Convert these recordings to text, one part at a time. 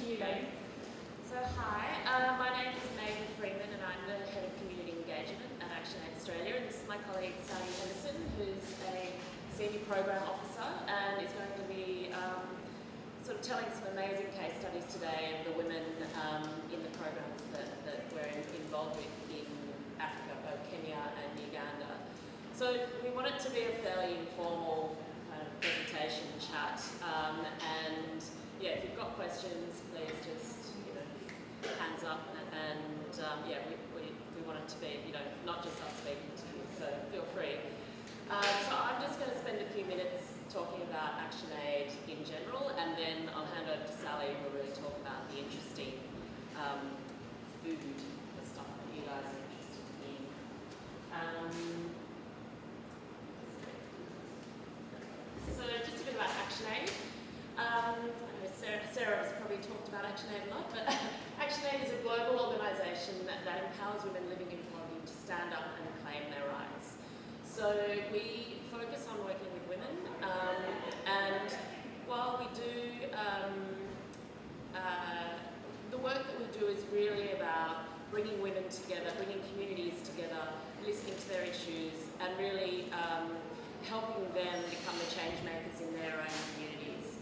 you, ladies. So hi, my name is Megan Freeman and I'm the Head of Community Engagement at ActionAid Australia, and this is my colleague Sally Henderson, who's a Senior Program Officer and is going to be sort of telling some amazing case studies today of the women in the programs that we're involved with in Africa, both Kenya and Uganda. So we want it to be a fairly informal kind of presentation chat, and yeah, if you've got questions, please just hands up, and yeah, we want it to be not just us speaking to you, so feel free. So I'm just going to spend a few minutes talking about ActionAid in general, and then I'll hand over to Sally, who will really talk about the interesting food, the stuff that you guys are interested in. So just a bit about ActionAid. Sarah has probably talked about ActionAid a lot, but ActionAid is a global organisation that empowers women living in poverty to stand up and claim their rights. So we focus on working with women, and while we do, the work that we do is really about bringing women together, bringing communities together, listening to their issues, and really helping them become the change makers in their own communities.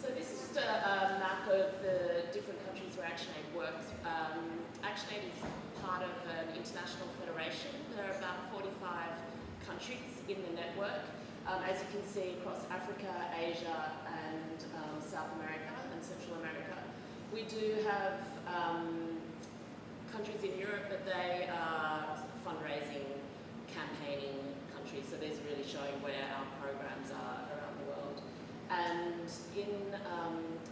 So this is just a map of the different countries where ActionAid works. ActionAid is part of an international federation. There are about 45 countries in the network, as you can see across Africa, Asia, and South America and Central America. We do have countries in Europe, but they are fundraising, campaigning countries, so these are really showing where our programs are around the world. And in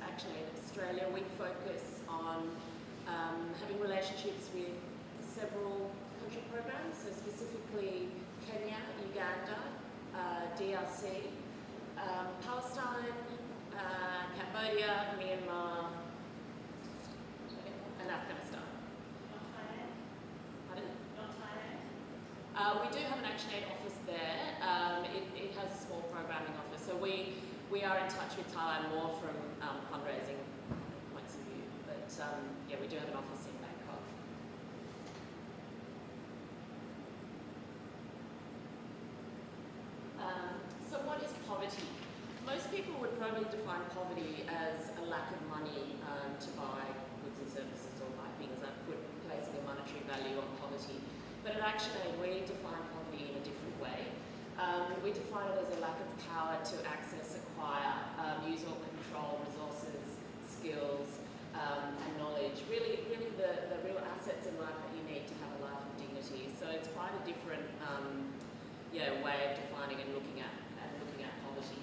ActionAid Australia, we focus on having relationships with several country programs, so specifically Kenya, Uganda, DRC, Palestine, Cambodia, Myanmar, and Afghanistan. We do have an ActionAid office there. It has a small programming office, so we are in touch with Thailand more from fundraising points of view, but yeah, we do have an office in Bangkok. So what is poverty? Most people would probably define poverty as a lack of money to buy goods and services or buy things, placing a monetary value on poverty. But at ActionAid, we define poverty in a different way. We define it as a lack of power to access, acquire, use or control resources, skills, and knowledge. Really the real assets in life that you need to have a life of dignity. So it's quite a different way of defining and looking at poverty.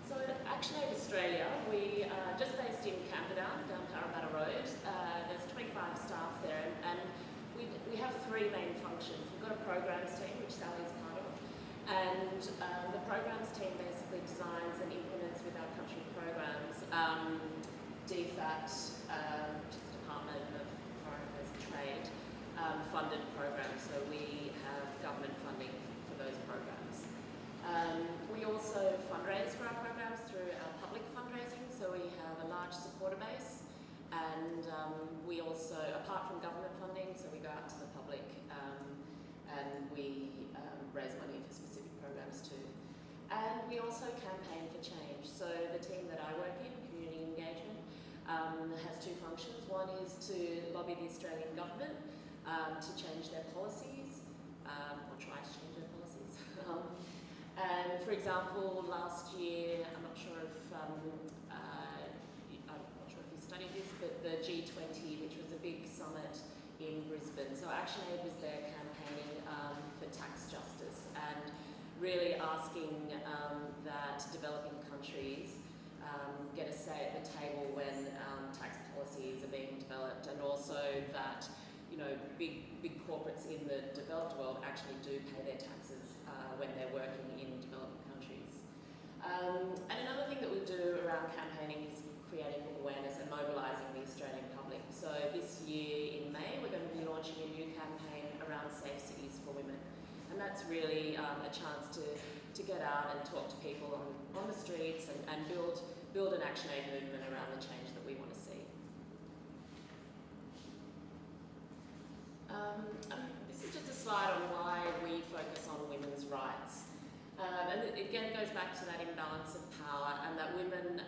So at ActionAid Australia, we are just based in Camperdown, down Parramatta Road. There's 25 staff there, and we have three main functions. We've got a programs team, which Sally's part of, and the programs team basically designs and implements with our country programs DFAT, which is the Department of Foreign Affairs and Trade, funded programs, so we have government funding for those programs. We also fundraise for our programs through our public fundraising, so we have a large supporter base. And we also, apart from government funding, so we go out to the public and we raise money for specific programs too. And we also campaign for change. So the team that I work in, Community Engagement, has two functions. One is to lobby the Australian government to change their policies, or try to change their policies. And for example, last year, I'm not sure if studied this, but the G20, which was a big summit in Brisbane. So ActionAid was there campaigning for tax justice and really asking that developing countries get a say at the table when tax policies are being developed, and also that big corporates in the developed world actually do pay their taxes when they're working in developing countries. And another thing that we do around campaigning is creating awareness and mobilising the Australian public. So this year in May, we're going to be launching a new campaign around safe cities for women. And that that's really a chance to get out and talk to people on the streets and build an ActionAid movement around the change that we want to see. This is just a slide on why we focus on women's rights. And it again goes back to that imbalance of power, and that women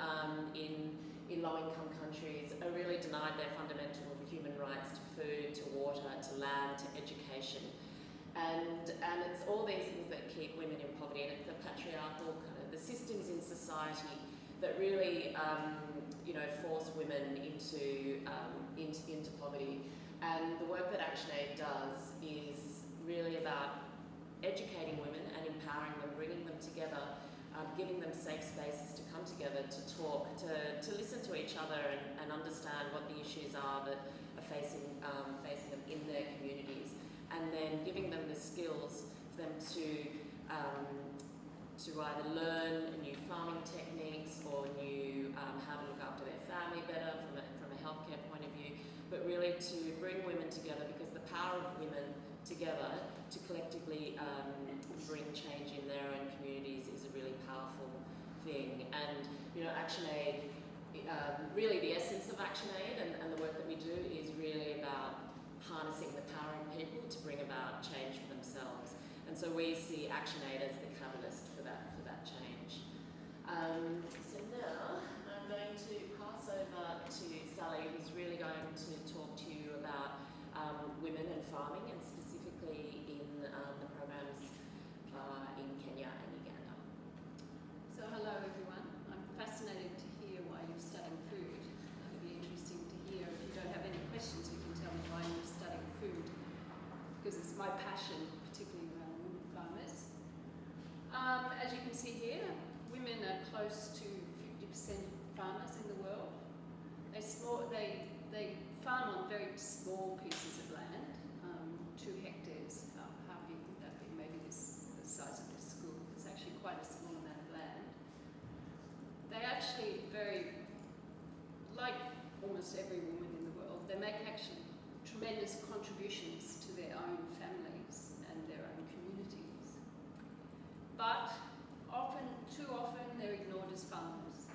in low-income countries are really denied their fundamental human rights to food, to water, to land, to education. And it's all these things that keep women in poverty, and it's the patriarchal kind of the systems in society that really force women into poverty. And the work that ActionAid does is really about educating women and empowering them, bringing them together, giving them safe spaces to come together, to talk, to listen to each other and understand what the issues are that are facing them in their communities, and then giving them the skills for them to either learn new farming techniques or new how to look after their family better from a healthcare point of view, but really to bring women together, because the power of women together to collectively bring change in their own communities is a really powerful thing. And ActionAid, really the essence of ActionAid and the work that we do is really about harnessing the power in people to bring about change for themselves. And so we see ActionAid as the catalyst for that change. So now I'm going to pass over to Sally, who's really going to talk to you about women and farming, and specifically in the programs in Kenya and Uganda. So hello everyone. I'm fascinated to hear why you're studying food. It'll be interesting to hear. If you don't have any questions, you can tell me why you're studying food, because it's my passion, particularly around women farmers. As you can see here, women are close to 50% of farmers in the world. They farm on very small pieces of land, 2 hectares. How big would that be? Maybe the size of this school. It's actually quite a small amount of land. They actually like almost every woman in the world, they make actually tremendous contributions to their own families and their own communities. But too often, they're ignored as farmers.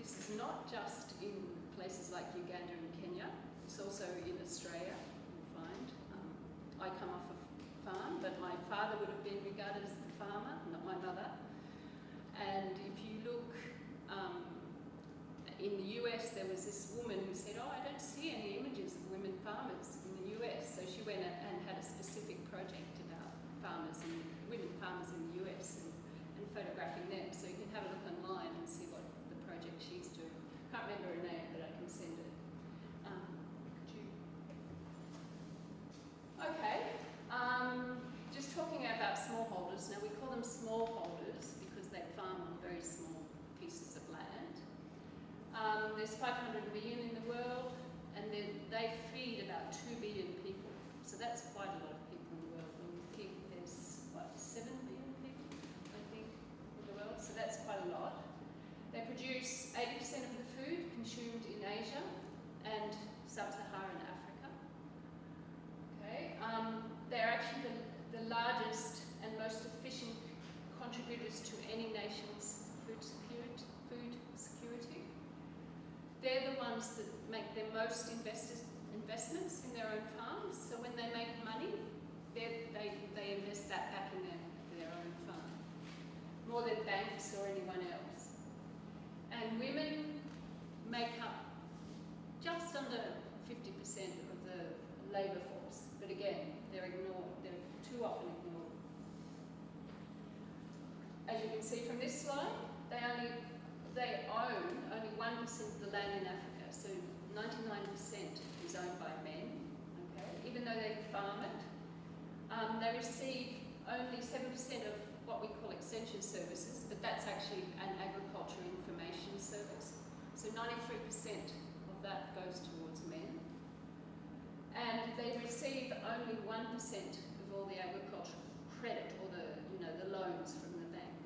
This is not just in places like Uganda and Kenya, it's also in Australia, you'll find. I come off a farm, but my father would have been regarded as the farmer, not my mother. And if you look, in the US, there was this woman who said, I don't see any images of women farmers in the US. So she went and had a specific project about women farmers in the US and photographing them. So you can have a look online and see what the project she's doing. Can't remember her name, but I can send it. Okay, just talking about smallholders. Now we call them smallholders because they farm on very small pieces of land. There's 500 million in the world, and they feed about 2 billion people. So that's quite a lot of people in the world. When we think there's, 7 billion people, I think, in the world. So that's quite a lot. They produce 80% of the food consumed in Asia and sub-Saharan Africa. Okay, they're actually the largest and most efficient contributors to any nation's food security. They're the ones that make their most investments in their own farms. So when they make money, they invest that back in their own farm, more than banks or anyone else. And women make up just under 50% of the labour force, but again, they're ignored. They're too often ignored. As you can see from this slide, they own only 1% of the land in Africa, so 99% is owned by men, okay? Even though they farm it, they receive only 7% of what we call extension services, but that's actually an agriculture information service. So 93% of that goes towards men. And they receive only 1% of all the agricultural credit or the loans from the bank.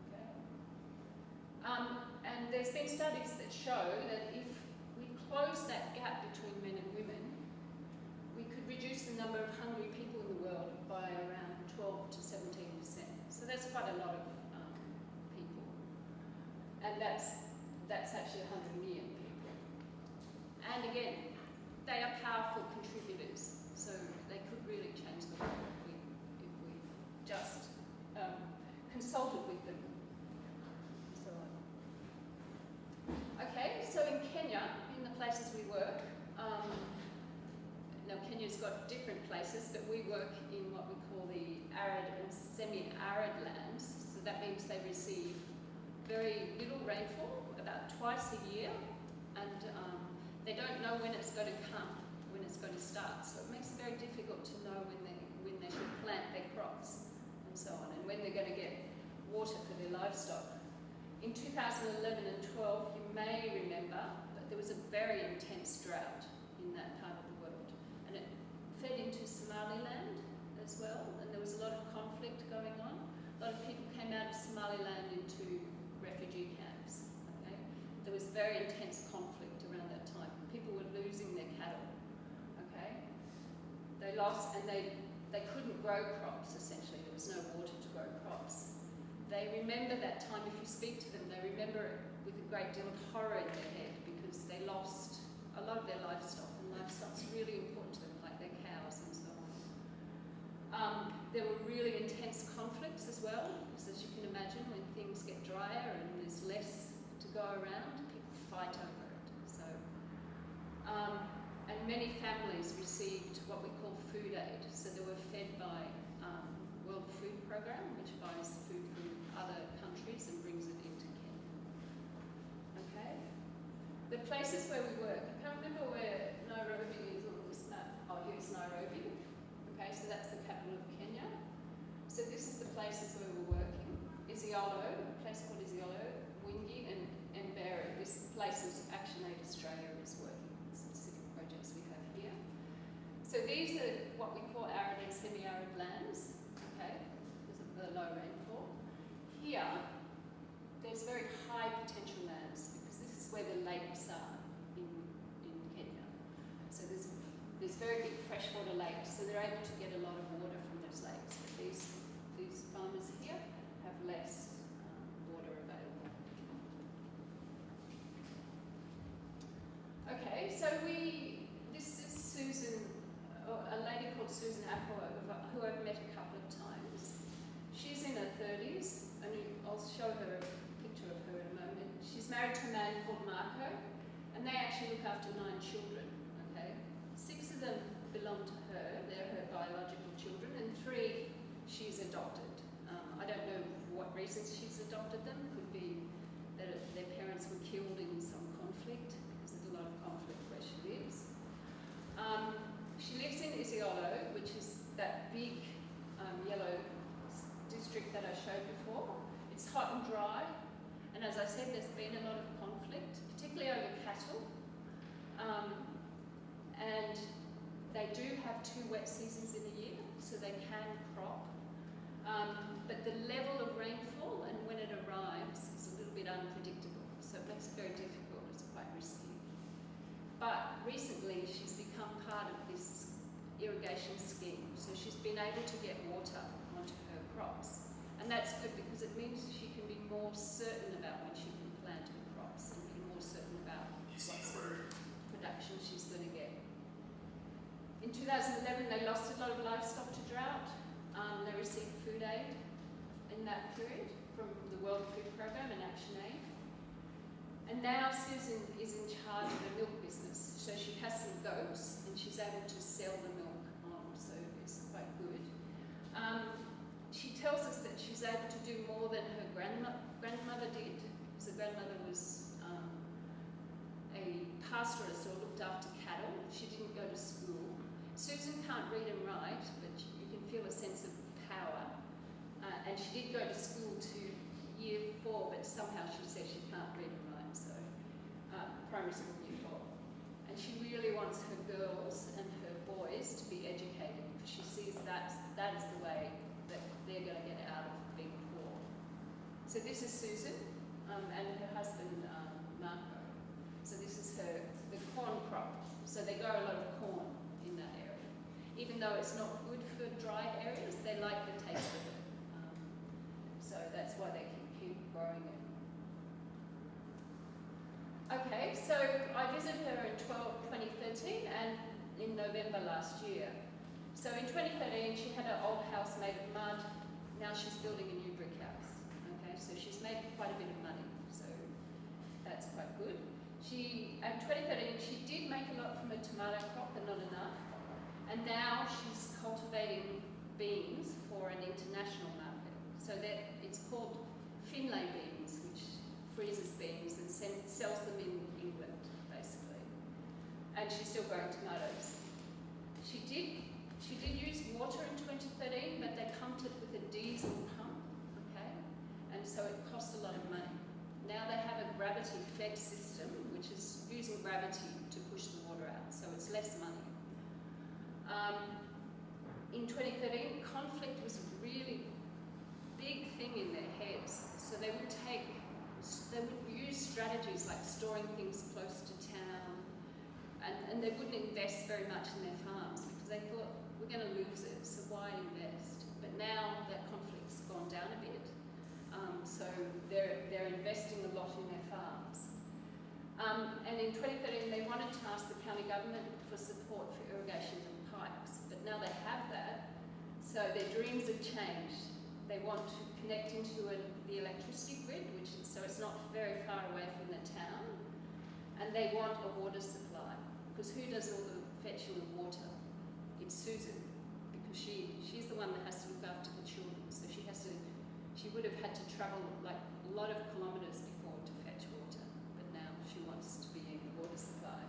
Okay? And there's been studies that show that if we close that gap between men and women, we could reduce the number of hungry people in the world by around 12 to 17%. So that's quite a lot of people. And that's actually 100 million people. And again, they are powerful contributors, so they could really change the world if we just consulted with them. So on. Okay, so in Kenya, in the places we work, now Kenya's got different places, but we work in what we call the arid and semi-arid lands. So that means they receive very little rainfall, about twice a year, and they don't know when it's going to come, when it's going to start. So it makes it very difficult to know when they should plant their crops and so on, and when they're going to get water for their livestock. In 2011 and 12, you may remember that there was a very intense drought in that part of the world, and it fed into Somaliland as well, and there was a lot of conflict going on. A lot of people came out of Somaliland into refugee camps. Okay? There was very intense conflict around that time. People were losing their cattle. Okay? They lost, and they couldn't grow crops, essentially. There was no water to grow crops. They remember that time. If you speak to them, they remember it with a great deal of horror in their head, because they lost a lot of their livestock, and livestock's really important to them, like their cows and so on. There were really intense conflicts as well, because as you can imagine, when things get drier and there's less to go around, people fight over it. So, and many families received what we call food aid. So they were fed by World Food Programme, which buys food from other countries and brings it into Kenya. Okay? The places where we work, I can't remember where Nairobi is on this map. Oh, here's Nairobi. Okay, so that's the capital of Kenya. So this is the places where we're working. Isiolo, a place called Isiolo, Wingi, and Mberi. This is the places ActionAid Australia is working, specific projects we have here. So these are what we call arid and semi-arid lands, okay, because of the low rainfall. Here, there's very high potential lands, because this is where the lakes are in Kenya. So there's very big freshwater lakes, so they're able to get a lot of water from those lakes. But these farmers here have less water available. Okay, so this is Susan, a lady called Susan Apple, who I've met a couple of times. She's in her 30s, and I'll show her a picture of her in a moment. She's married to a man called Marco, and they actually look after 9 children, okay? 6 of them belong to her, they're her biological children, and 3 she's adopted. I don't know for what reasons she's adopted them. Could be that their parents were killed in some conflict, because there's a lot of conflict where she lives. She lives in Isiolo, which is that big yellow district that I showed before. It's hot and dry, and as I said, there's been a lot of conflict, particularly over cattle. And they do have 2 wet seasons in a year, so they can crop. But the level of rainfall and when it arrives is a little bit unpredictable, so it makes it very difficult. It's quite risky. But recently, she's become part of this irrigation scheme, so she's been able to get water onto her crops. And that's good, because it means she can be more certain about when she can plant her crops, and be more certain about what sort of production she's going to get. In 2011, they lost a lot of livestock to drought. They received food aid in that period from the World Food Programme and ActionAid. And now Susan is in charge of a milk business. So she has some goats, and she's able to sell the milk on, so it's quite good. She tells us that she's able to do more than her grandmother did, because her grandmother was a pastoralist or looked after cattle. She didn't go to school. Susan can't read and write, but you can feel a sense of power. And she did go to school to year 4, but somehow she says she can't read and write, so primary school year 4. And she really wants her girls and her boys to be educated, because she sees that is the way that they're going to get out of being poor. So this is Susan and her husband Marco. So this is the corn crop. So they grow a lot of corn in that area. even though it's not good for dry areas, they like the taste of it. So that's why they keep growing it. Okay, so I visited her in 2013 and in November last year. So in 2013, she had her old house made of mud. Now she's building a new brick house. Okay, so she's made quite a bit of money. So that's quite good. In 2013, she did make a lot from a tomato crop, but not enough. And now she's cultivating beans for an international market. So that it's called Finlay beans, which freezes beans and sells them in England, basically. And she's still growing tomatoes. She did use water in 2013, but they pumped it with a diesel pump, okay? And so it cost a lot of money. Now they have a gravity-fed system, which is using gravity to push the water out, so it's less money. In 2013, conflict was a really big thing in their heads. So they would use strategies like storing things close to town, and they wouldn't invest very much in their farms because they thought, we're going to lose it, so why invest? But now that conflict's gone down a bit, so they're investing a lot in their farms. And in 2013, they wanted to ask the county government for support for irrigation and pipes, but now they have that, so their dreams have changed. They want to connect into the electricity grid, so it's not very far away from the town, and they want a water supply, because who does all the fetching of water? It's Susan, because she's the one that has to look after the children, so she would have had to travel like a lot of kilometres before to fetch water, but now she wants to be in the water supply.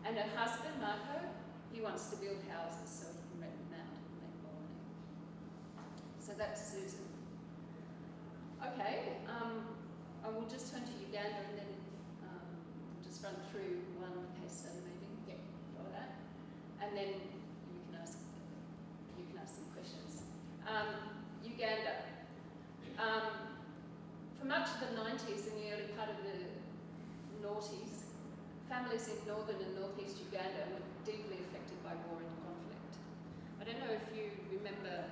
And her husband, Marco, he wants to build houses so he can rent them out and make more money. So that's Susan. Okay, I will just turn to Uganda and then just run through one case study maybe for that, and then you can ask some questions. Uganda. For much of the 90s and the early part of the noughties, families in northern and northeast Uganda were deeply affected by war and conflict. I don't know if you remember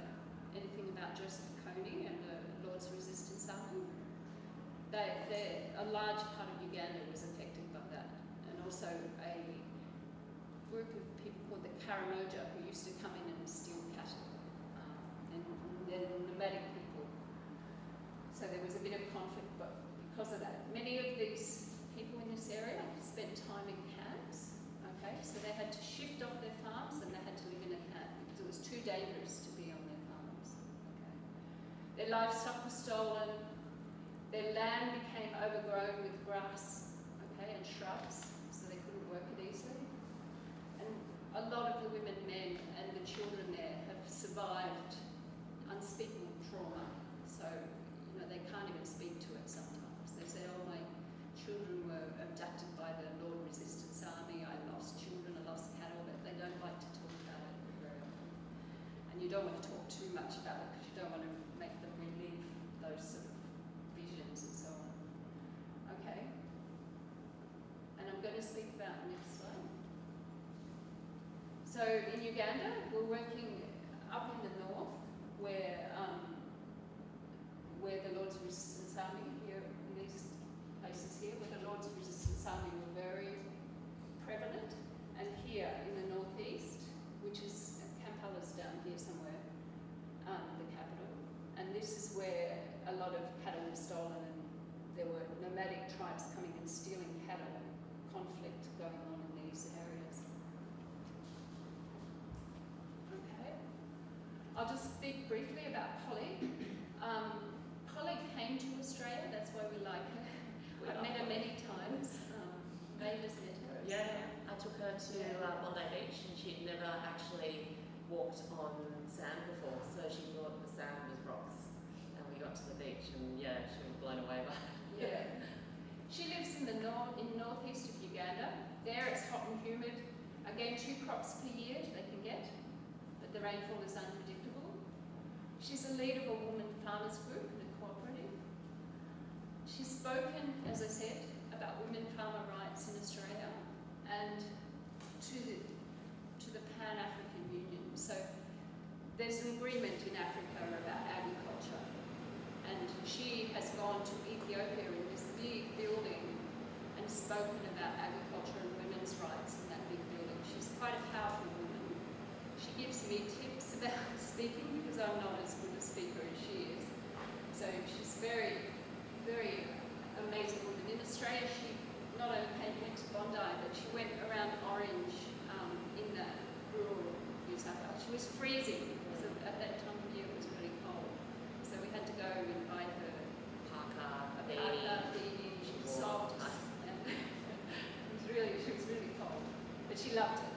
anything about Joseph Kony and the Lord's Resistance Army. A large part of Uganda was affected by that, and also a group of people called the Karamoja who used to come in and steal cattle, and they're nomadic people. So there was a bit of conflict, but because of that, many of these people in this area spent time in camps. Okay, so they had to shift off their farms and they had to live in a camp because it was too dangerous to be on their farms. Okay, their livestock was stolen. Their land became overgrown with grass, okay, and shrubs, so they couldn't work it easily. And a lot of the women, men, and the children there have survived unspeakable trauma. So, they can't even speak to it sometimes. They say, oh, my children were abducted by the Lord Resistance Army, I lost children, I lost cattle, but they don't like to talk about it very often. And you don't want to talk too much about it because you don't want to make them relive those sort of visions and so on. Okay. And I'm going to speak about next slide. So in Uganda, we're working up in the north where the Lord's Resistance Army, here in these places here, where the Lord's Resistance Army were very prevalent, and here in the northeast, which is Kampala's down here somewhere, the capital, and this is where a lot of cattle were stolen, and there were nomadic tribes coming and stealing cattle, and conflict going on in these areas. Okay, I'll just speak briefly about Polly. Polly came to Australia, that's why we like her. I've met her many times. Mavis met her. Yeah, I took her to Bondi Beach and she'd never actually walked on sand before, so she thought the sand was rocks. And we got to the beach and yeah, she was blown away by it. Yeah. She lives in the northeast of Uganda. There it's hot and humid. Again, 2 crops per year they can get, but the rainfall is unpredictable. She's a leader of a women farmers group and a cooperative. She's spoken, as I said, about women farmer rights in Australia and to the Pan-African Union. So there's an agreement in Africa about agriculture, and she has gone to Ethiopia in this big building and spoken about agriculture and women's rights in that big building. She's quite a powerful woman. She gives me tips about speaking because I'm not as good a speaker as she is. So she's very, very amazing woman. In Australia, she not only went to Bondi, but she went around Orange in the rural New South Wales. She was freezing because at that time of year it was really cold. So we had to go and buy her Parker, a beanie. She was soft. And she was really cold, but she loved it.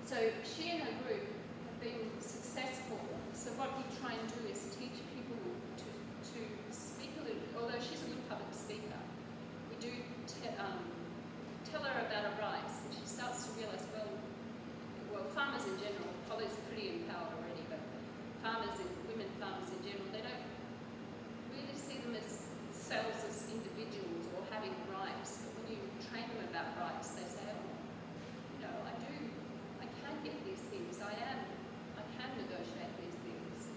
So she and her group have been successful. So what we try and do is teach people to speak a little. Although she's a good public speaker, we do tell her about her rights, and she starts to realise, well, farmers in general, Polly's pretty empowered already, but women farmers in general, they don't really see them as themselves as individuals or having rights. But when you train them about rights, they say, oh, I can get these things, I can negotiate these things.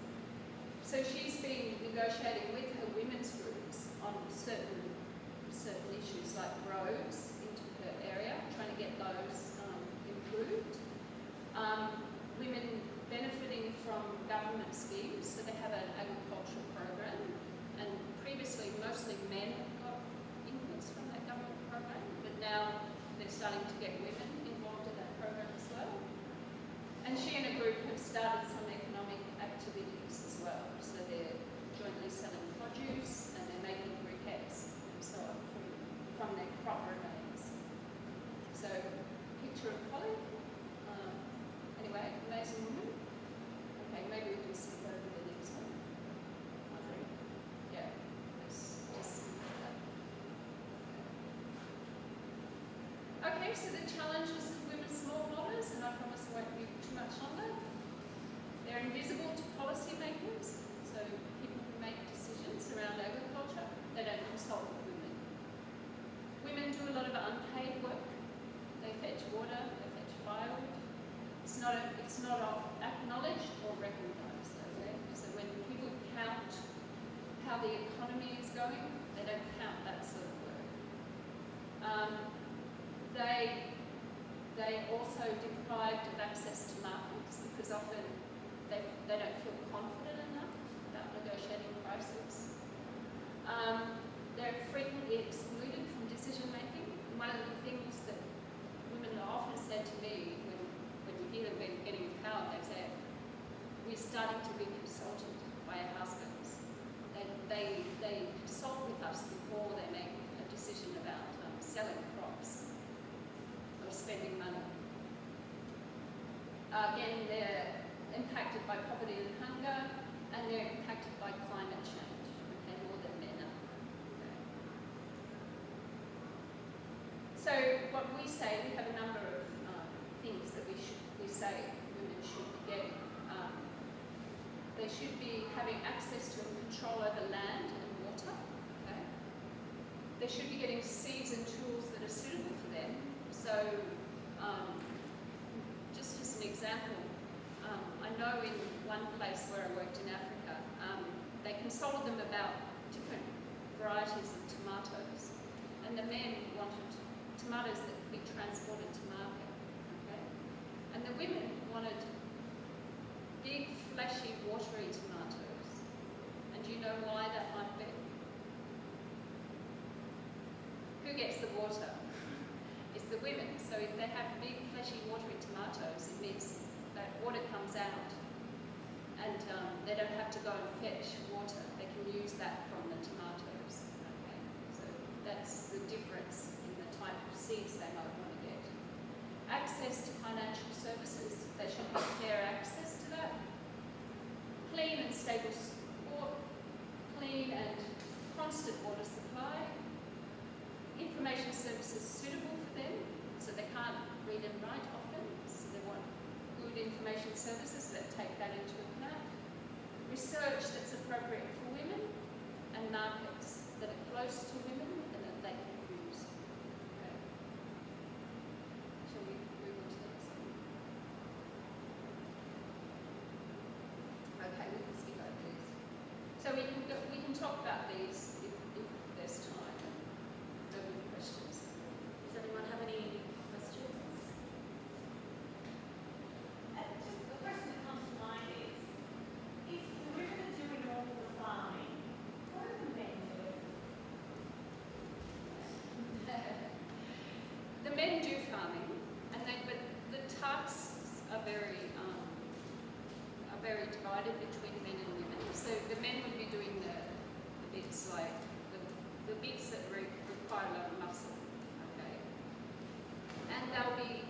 So she's been negotiating with her women's groups on certain issues like roads into her area, trying to get those improved. Women benefiting from government schemes, so they have an agricultural program, and previously mostly men have got inputs from that government program, but now they're starting to get women involved in that program as well. And she and a group have started some economic activities as well, so they're jointly selling produce and they're making briquettes and so on from their crop remains. So, picture of Polly. Anyway, amazing woman. Okay, maybe we can skip over the next one. Yeah, let's just skip that. Okay, so the challenges of women smallholders, and I promise it won't be too much longer. They're invisible to policymakers, so people who make decisions around agriculture, they don't consult with women. Women do a lot of unpaid work. They fetch water, they fetch firewood. It's not acknowledged or recognised, okay? So when people count how the economy is going, they don't count that sort of work. They also deprived of access to markets because often they don't feel confident enough about negotiating prices. They're frequently excluded from decision making. One of the things that women often said to me when you hear them getting empowered, they say, we're starting to be consulted by our husbands. They consult with us before they make a decision about selling crops or spending money. Again, they're impacted by poverty and hunger, and they're impacted by climate change, okay, more than men are. Okay. So what we say, we have a number of things that we say women should be getting. They should be having access to and control over land and water. Okay? They should be getting seeds and tools that are suitable for them. So, just as an example, I know in one place where I worked in Africa, they consulted them about different varieties of tomatoes, and the men wanted tomatoes that could be transported to market. Okay? And the women wanted big, fleshy, watery tomatoes. And do you know why that might be? Who gets the water? It's the women. So if they have big, fleshy, watery tomatoes, it means that water comes out, and they don't have to go and fetch water. They can use that from the tomatoes. Okay? So that's the difference in the type of seeds they might want to get. Access to financial services. They should have fair access to that. Clean and stable sport, clean and constant water supply. Information services suitable for them, so they can't read and write often, so they want good information services that take that into account. Research that's appropriate for women, and markets that are close to women and that they can use. Okay. Shall we move on to the next one? talk about these if there's time. No more questions. Does anyone have any questions? Just the question that comes to mind is, if the women are doing all the farming, what are the men doing? The men do farming, but the tasks are very divided between men and women. So the men would be doing the bits like the bits that require a lot of muscle, okay? And they'll be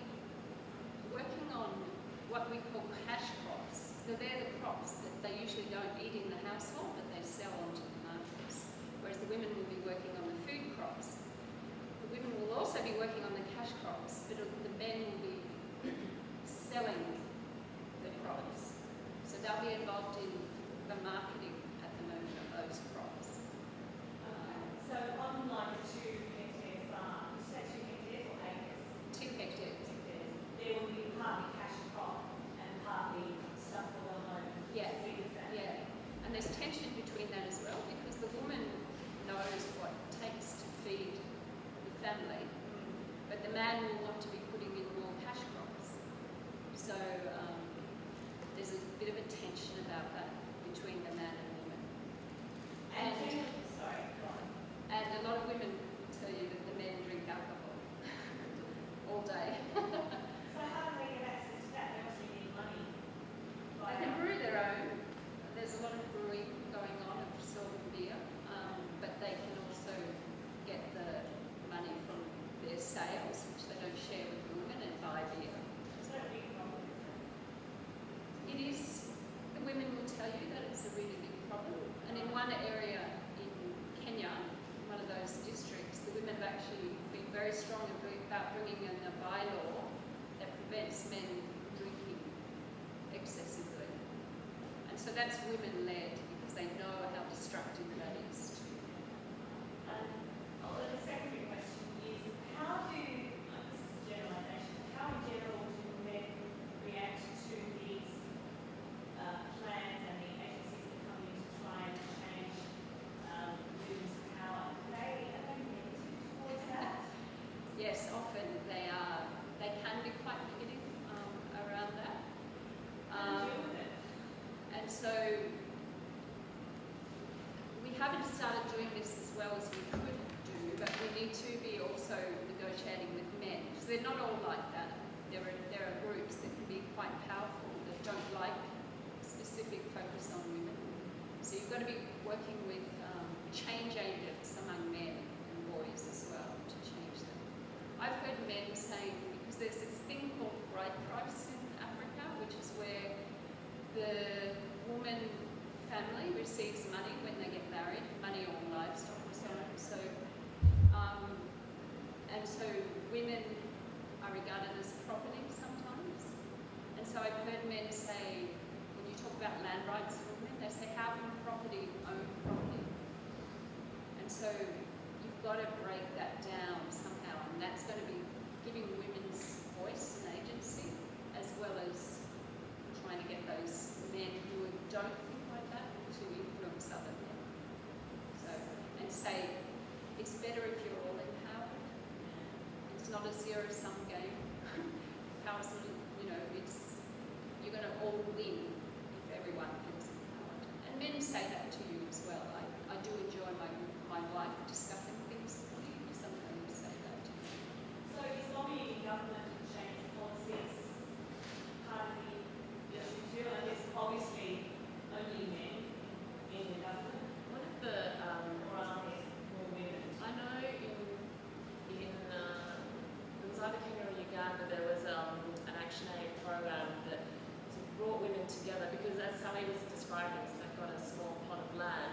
working on what we call cash crops. So they're the crops that they usually don't eat in the household, but they sell onto the markets. Whereas the women will be working on the food crops. The women will also be working on the cash crops, but the men will be selling the crops. So they'll be involved in the marketing at the moment of those crops. So on like a 2-hectare farm, you say 2 hectares or acres? 2 hectares. Hectares. There will be partly cash crop and partly stuff for the home. Yeah. To feed the family. Yeah, and there's tension between that as well because the woman knows what it takes to feed the family, but the man will want to be putting in more cash crops. So there's a bit of a tension about that between the man and woman. And generally, sorry, go on. And a lot of women will tell you that the men drink alcohol all day. So how do they get access to that? They obviously need money. They can brew their own. There's a lot of brewing going on of Sylvan beer, but they can also get the money from their sales, which they don't share with the women, and buy beer. It's not a big problem, is it? It is, the women will tell you that it's a really big problem. And in one area in Kenya, one of those districts, the women have actually been very strong about bringing in a bylaw that prevents men drinking excessively. And so that's women-led because they know how destructive that is. The secondary question is, how do, this is a generalisation, how in general do men react to these plans and the agencies that come in to try and change women's power? Are they negative towards that? Yes, often they can be quite negative around that. How do you deal with it? And so we haven't started doing this as well as we could do, but we need to be also negotiating with men, because they're not all like that. There are groups that can be quite powerful that don't like specific focus on women. So you've got to be working with change agents among men and boys as well to change them. I've heard men saying, because there's this thing called bride price in Africa, which is where the woman family receives money when they get married, money or livestock or so on. So women are regarded as property sometimes. And so I've heard men say, when you talk about land rights for women, they say, how can property own property? And so you've got to break that down somehow, and that's going to be giving women's voice and agency, as well as trying to get those men who don't think like that to influence other men. So, and say, it's better if you're all empowered. It's not a zero-sum game. Power's not, you're going to all win if everyone feels empowered. And men say that to you as well. I do enjoy my wife discussing things with you. Sometimes say that to you. So is lobbying government to change policies part of the issue too? And it's obviously only men in the government, One of the or are there more women? I know in it was either Kenya or Uganda, there was an Action Aid program that sort of brought women together because, as Sally was describing, so they've got a small plot of land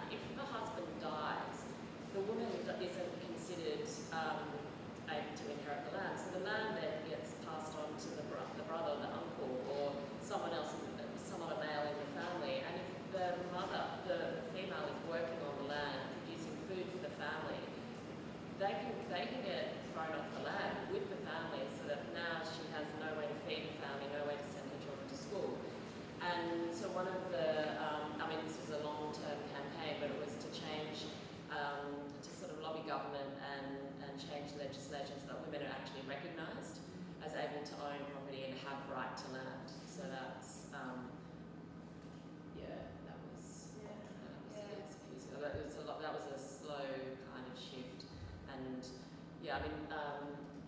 I mean,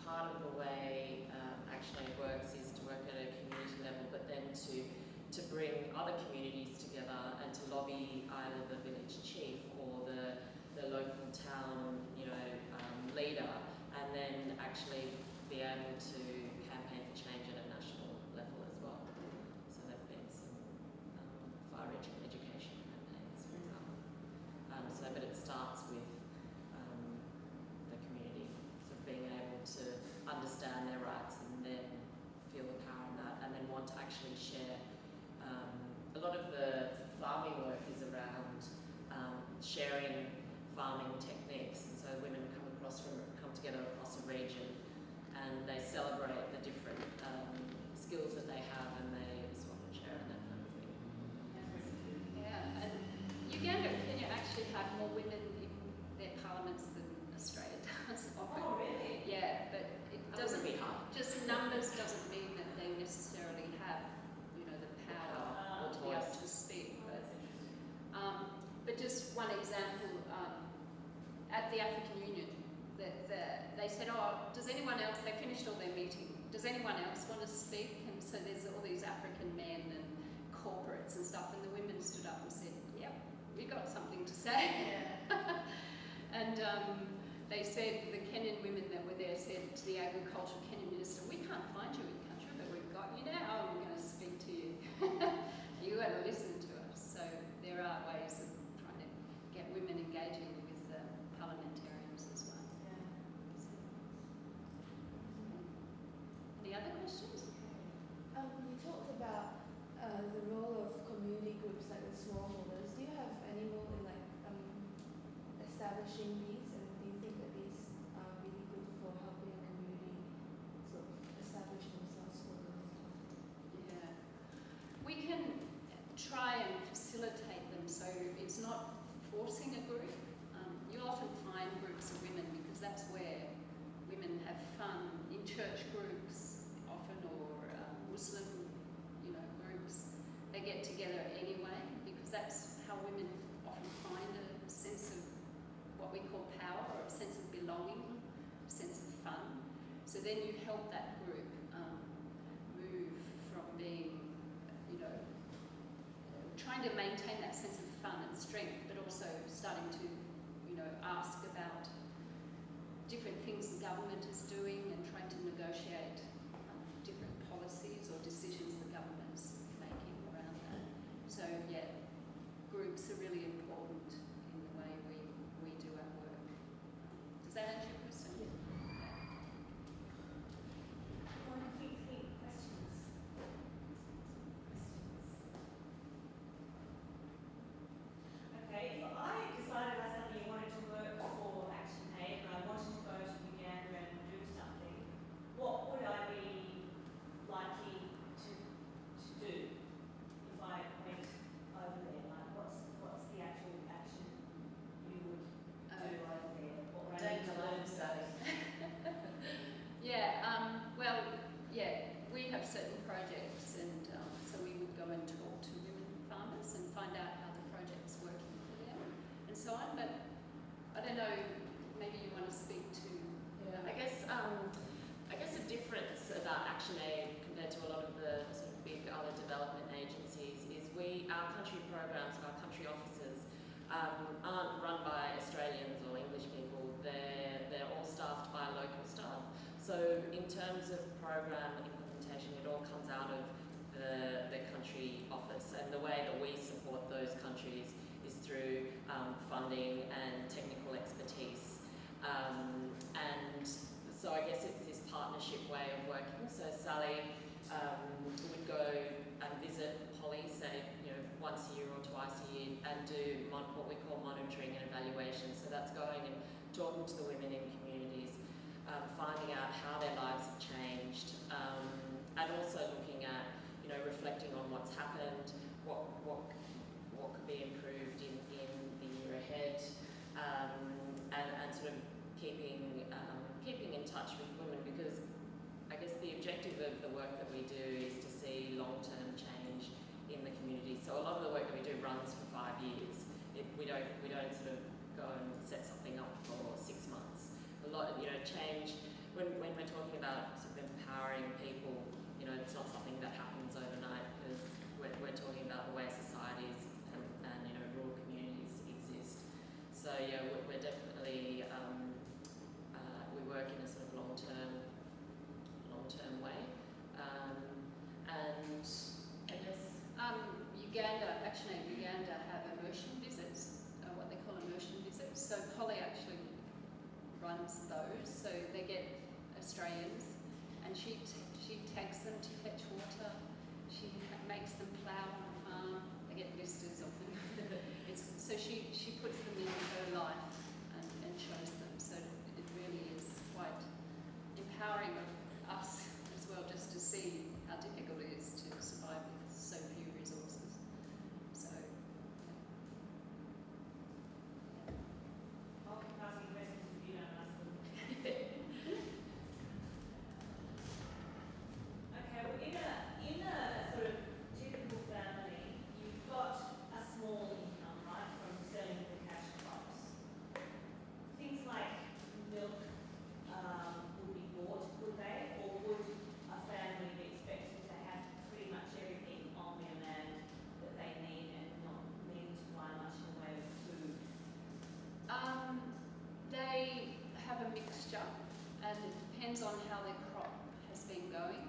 part of the way ActionAid works is to work at a community level, but then to bring other communities together and to lobby either the village chief or the local town, leader, and then actually be able to campaign for change at a national level as well. So there've been some far-reaching education campaigns, for example. But it starts with the community, sort of being able to understand their rights and then feel the power in that, and then want to actually share. A lot of the farming work is around sharing farming techniques, and so women come together across a region, and they celebrate the different skills that they have, and they swap and share and that kind of thing. Yeah, and Uganda and Kenya actually have more women in their parliaments than Australia does. Often. Oh, really? Yeah, but it That doesn't would be hard. just numbers doesn't mean that they necessarily have, the power to be able to speak. But just one example, at the African Union, they said, does anyone else, they finished all their meeting, does anyone else want to speak? And so there's all these African men and corporates and stuff, and the women stood up and said, yep, we got something to say. And they said, the Kenyan women that were there said to the agricultural Kenyan minister, we can't find you in country, but we've got you now, and we're going to speak to you. You got to listen to us. So there are ways of trying to get women engaging with parliamentarians as well. Any other questions? We talked about the role of community groups like the smallholders. Do you have any role in establishing these, and do you think that these are really good for helping a community sort of establish themselves for the long term? Yeah. We can try and facilitate them so it's not forcing a group. You often find groups of women because that's where women have fun in church groups often, or Muslim, groups. They get together anyway because that's how women often find a sense of what we call power, or a sense of belonging, a sense of fun. So then you help that group move from being, trying to maintain that sense of fun and strength, but also starting to, ask about different things the government is doing and trying to negotiate different policies or decisions the government's making around that. So yeah, groups are really important in the way we do our work. Does that answer your question? Yeah. One quick thing, questions? Okay, if I decided I suddenly wanted to work for ActionAid and I wanted to go to Uganda and do something, what would I be likely to do if I went over there? Like, what's the actual action you would do over there? What would I need to learn? We have certain projects, and so we would go and talk to women farmers and find out how the project's working for them and so on. But I don't know, maybe you want to speak to. Yeah, I guess the difference about ActionAid compared to a lot of the sort of big other development agencies is our country programs, our country offices aren't run by Australians or English people. They're all staffed by local staff. So in terms of program implementation, it all comes out of the country office, and the way that we support those countries is through funding and technical expertise. And so I guess it's this partnership way of working. So Sally would go and visit Polly, say, once a year or twice a year, and do what we call monitoring and evaluation. So that's going and talking to the women in communities, finding out how their lives have changed, and also looking at, reflecting on what's happened, what could be improved in the year ahead, and sort of keeping in touch with women, because I guess the objective of the work that we do is to see long-term change in the community. So a lot of the work that we do runs for 5 years. We don't sort of go and set something up for 6 months. A lot, change, when we're talking about sort of empowering people, it's not something that happens overnight, because we're talking about the way societies and rural communities exist. So yeah, we're definitely, we work in a sort of long-term way. And I guess Uganda have immersion visits, what they call immersion visits. So Polly actually runs those. So they get Australians, and she takes them to fetch water. She makes them plough on the farm. They get blisters often. So she puts them in her life and shows them. So it really is quite empowering of us as well, just to see how difficult it is to survive with so few resources. So, I'll keep asking questions if you don't ask them. Okay, well, in a sort of typical family, you've got a small income, right, from selling the cash crops. Things like milk would be bought, would they? Or would a family be expected to have pretty much everything on their land that they need and not needing to buy much in the way of food? they have a mixture, and it depends on how their crop has been going.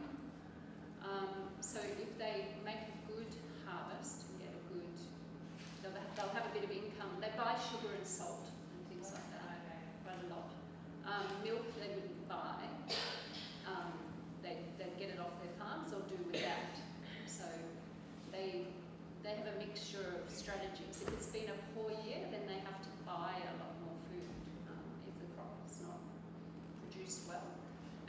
So if they make a good harvest and get a good, they'll have a bit of income. They buy sugar and salt and things like that, Okay. quite a lot. Milk they wouldn't buy. They get it off their farms or do without. So they have a mixture of strategies. If it's been a poor year, then they have to buy a lot more food if the crop is not produced well.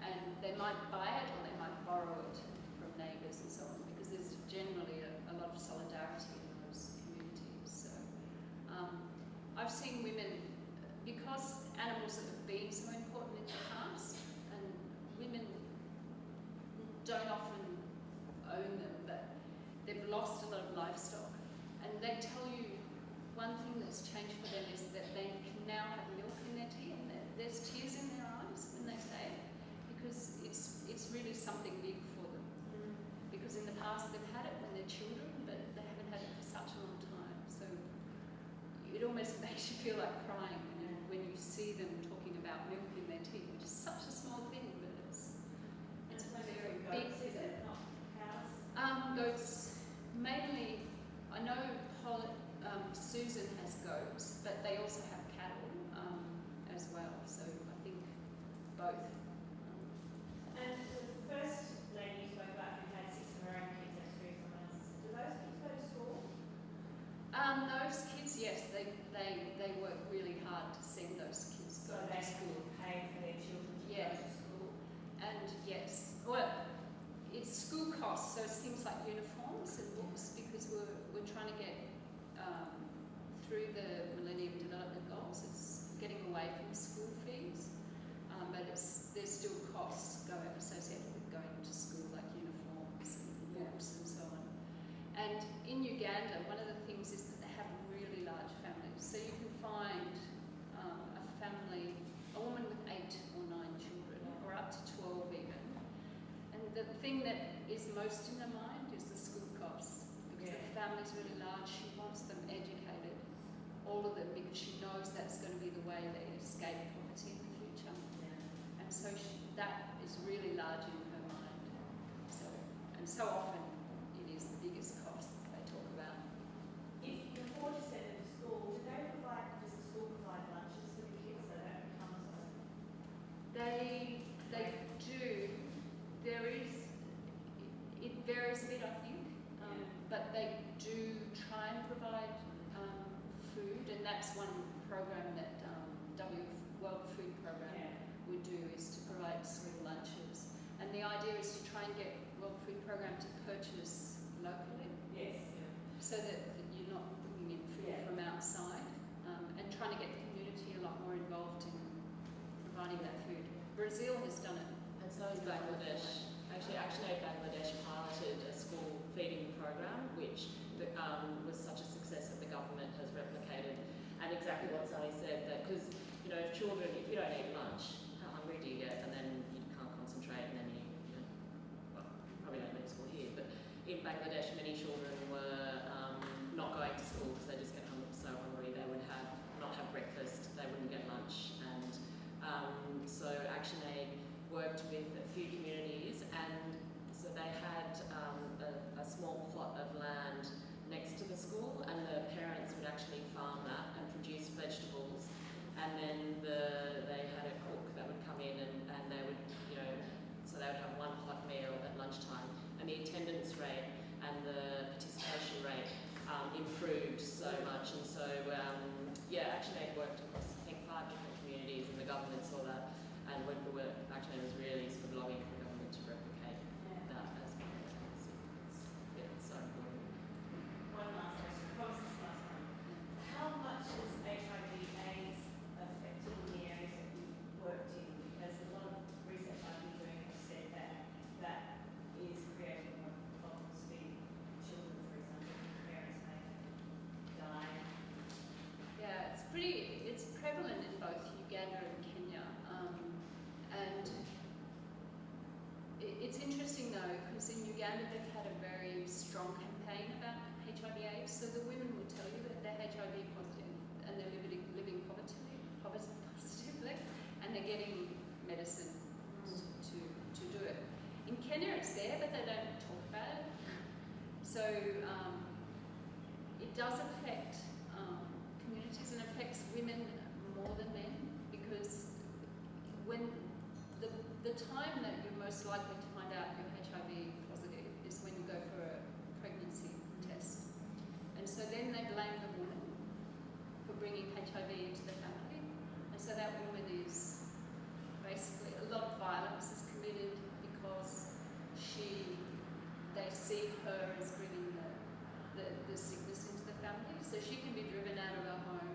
And they might buy it or they might borrow it from neighbours and so on, because there's generally a lot of solidarity in those communities. So I've seen women, because animals have been so important in the past, and women don't often own them, but they've lost a lot of livestock. And they tell you one thing that's changed for them is that they can now have milk in their tea, and there's tears in their eyes when they say it, because it's really something big for them. Because in the past they've had it when they're children, but they haven't had it for such a long time. So it almost makes you feel like crying when you see them talking about milk in their tea, which is such a small thing, but it's very big. Goats, is it? Not cows? Goats, mainly, I know Susan has goats, but they also have cattle as well, so I think both. And the first lady you spoke about who had 6 of her own kids and 3 of someone else's, do those kids go to school? Those kids, yes, they work really hard to send those kids So to they school. pay for their children to Yeah. go to school? And yes, well, it's school costs, so it's things like uniforms and books, because we're trying to get through the Millennium Development Goals. It's getting away from school fees, but there's still costs associated with going to school, like uniforms and books and so on. And in Uganda, one of the things is that they have really large families. So you can find a woman with 8 or 9 children, or up to 12 even. And the thing that is most in her mind is the school costs, because the family's really large. She wants them educated, all of them, because she knows that's going to be the way they escape poverty in the future. And so that is really large in her mind. So often it is the biggest cost that they talk about. If you afford to send them to school, does the school provide lunches for the kids so that becomes a... They do. It varies a bit, I think, but they do try and provide food, and that's one program that World Food Program would do, is to provide school lunches. And the idea is to try and get World Food Program to purchase locally, Yes. so that you're not bringing in food from outside, and trying to get the community a lot more involved in providing that food. Brazil has done it. And so has Bangladesh. Actually, ActionAid Bangladesh piloted a school feeding program, which was such a success that the government has replicated. And exactly what Sally said, that because, if you don't eat lunch, do you get? And then you can't concentrate, and then you well, probably don't leave school here, but in Bangladesh, many children were not going to school because they just get so hungry. They would not have breakfast, they wouldn't get lunch, and so ActionAid worked with a few communities, and so they had a small plot of land next to the school, and the parents would actually farm that and produce vegetables, and then they had a cook that would come in and they would, so they would have one hot meal at lunchtime, and the attendance rate and the participation rate improved so much, and so ActionAid worked across I think 5 different communities, and the government saw that, and ActionAid was really sort of lobbying for the government to replicate that as part of the policy. It's so important. One last question, promise this last one. How much is HIV/AIDS affecting the areas that you've worked in? Because a lot of research I've been doing has said that is creating more problems for children, for example. Parents may die. Yeah, it's prevalent in both Uganda and Kenya, and it's interesting though, because in Uganda they've had a very strong campaign about HIV/AIDS. So the women will tell you that they're HIV positive and they're living positively, and they're getting medicine to do it. In Kenya it's there, but they don't talk about it. So it does affect communities and affects women more than men, because when the time that you're most likely to find out you're HIV positive is when you go for a pregnancy test. And so then they blame the woman for bringing HIV into the family. And so that woman is basically, a lot of violence is committed because they see her as bringing the sickness into the family. So she can be driven out of her home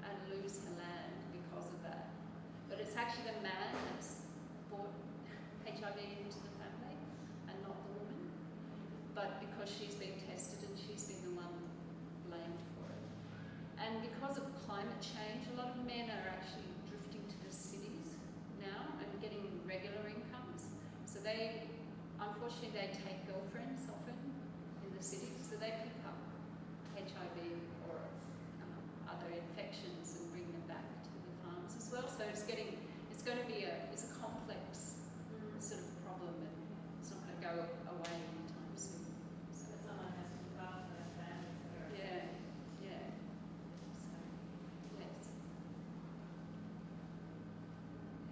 and lose her land because of that. But it's actually the man that's brought HIV into the family and not the woman. But because she's been tested and she's been the one blamed for it. And because of climate change, a lot of men are actually drifting to the cities now and getting regular incomes. So unfortunately they take girlfriends often in the cities, so they pick up HIV or other infections and bring them back to the farms as well. So it's going to be a complex sort of problem, and it's not going to go away anytime soon. So But someone has to look after their families that are yeah. So yes.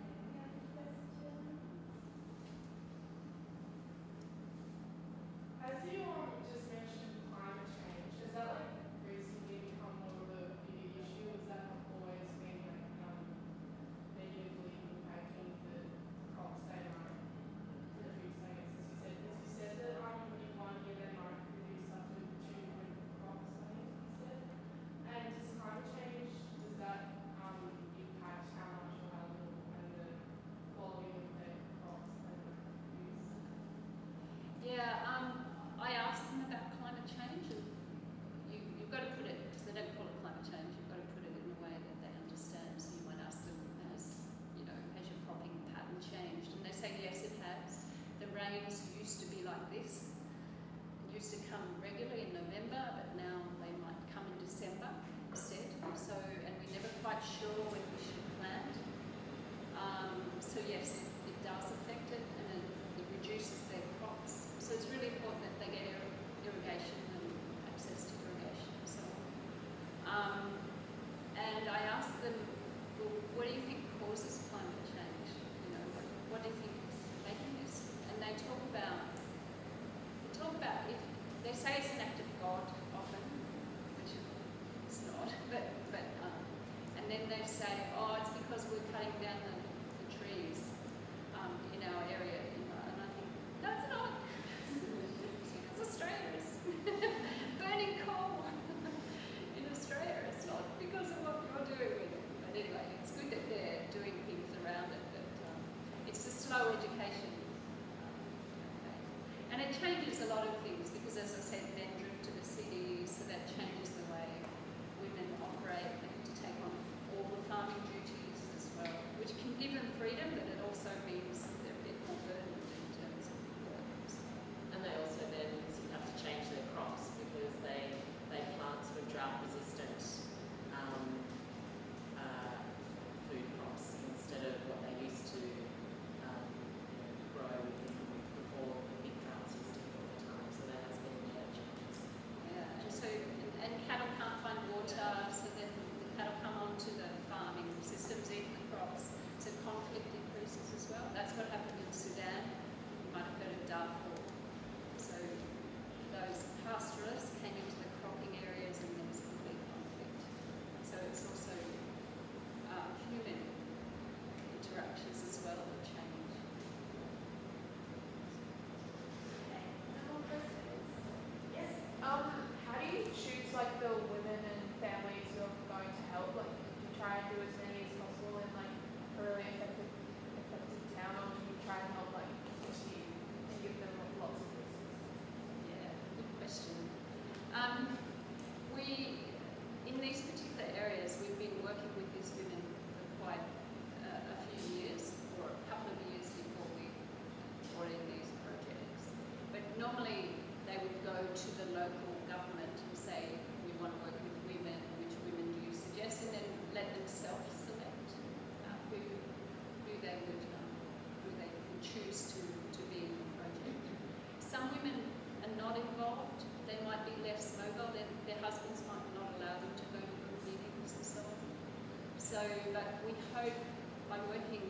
Any other questions? As you just mentioned climate change, has that recently become more of a bigger issue? Has that not always been negatively impacting the crops they might produce? I guess as you said that in 1 year they might produce up to 200 crops, I think you said. And does climate change, does that impact how much or how little and the quality of the crops they produce? Yeah, I asked them about climate change, and you've got to put it, because they don't call it climate change, you've got to put it in a way that they understand. So you might ask them, has your cropping pattern changed? And they say, yes, it has. The rains used to be like this. It used to come regularly in November, but now they might come in December instead. So, and we're never quite sure when we should plant. So yes, it does affect it, and it reduces their crops. So it's really important that they get irrigation and access to irrigation and so on. And I asked them, well, what do you think causes climate change? What do you think is making this? And they talk about if they say it's an act of God often, which it's not, but and then they say, oh, it's because we're cutting down the trees in our area, and I think that's not. It's because Australia is burning coal in Australia. It's not because of what you're doing with it. But anyway, it's good that they're doing things around it, but it's a slow education. And it changes a lot of things because, as I said, men drift to the cities, so that changes the way women operate. They have to take on all the farming duties as well, which can but we hope by working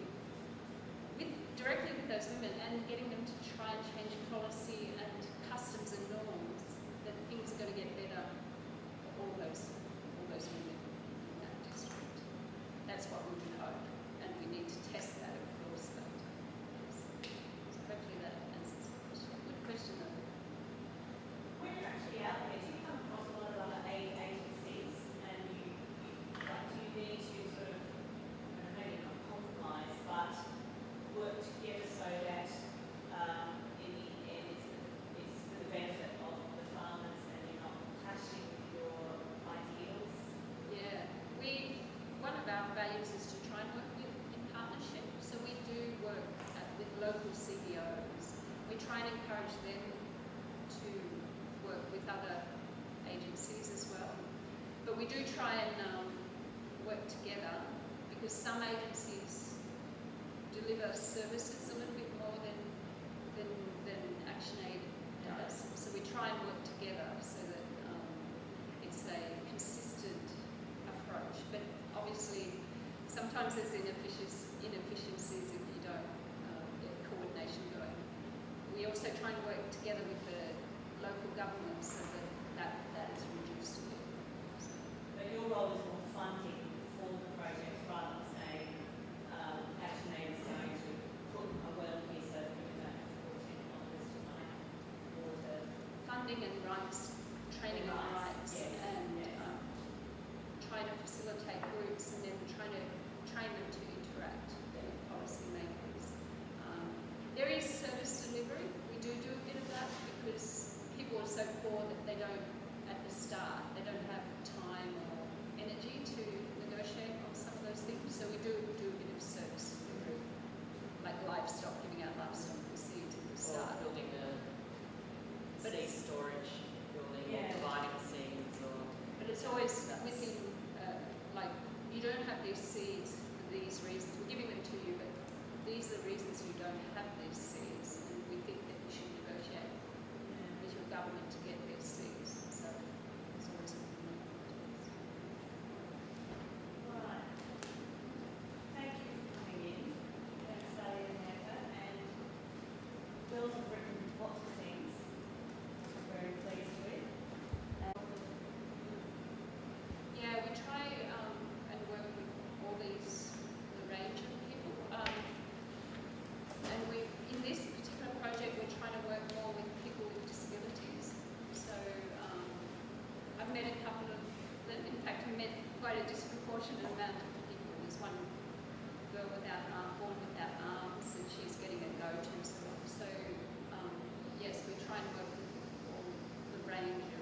directly with those women and getting them to try and change policy and customs and norms, that things are going to get better for all those women in that district. That's what we would hope, and we need to test that, of course. But yes. So hopefully that answers the question. Good question, though. When you're actually out there, do you come across a lot of other aid agencies and do you need to sort of, maybe not compromise, but work together so that in the end it's for the benefit of the farmers and you're not clashing with your ideals? Yeah, one of our values is to try and work in partnership. So we do work with local CBOs. We try and encourage them to work with other agencies as well. But we do try and work together because some agencies deliver services a little bit more than ActionAid does. So we try and work together so that it's a consistent approach. But obviously, sometimes there's inefficiencies if you don't get coordination going. We also try and work together with the local governments so that is reduced a bit. So, But your role is more funding for the projects rather than saying ActionAid is going to put a well here so that we don't have to put $10 to find water. funding and rights, training on rights, Yes, and yes. trying to facilitate groups and then trying to train them to interact with policymakers. There is service delivery. We do a bit of that because people are so poor that they don't, at the start, they don't have time or energy to negotiate on some of those things. So we do a bit of service delivery, like livestock, giving out livestock and seeds at the Or start. building a But seed it's- storage building, Yeah. or providing seeds, or But it's always within, like, you don't have these seeds for these reasons. We're giving them to you, but these are the reasons you don't have these seeds, and we think that you should negotiate with your government to get these seeds. So it's always within the context. Right. Thank you for coming in. Thanks, Sally and Heather. And girls have written lots of things I'm very pleased with. Yeah, we try and work with all the range of people. And in this particular project, we're trying to work more with people with disabilities. So I've met a couple of, in fact, I met quite a disproportionate amount of people. There's one girl born without arms, and she's getting a go-to. So yes, we try and work with all the range of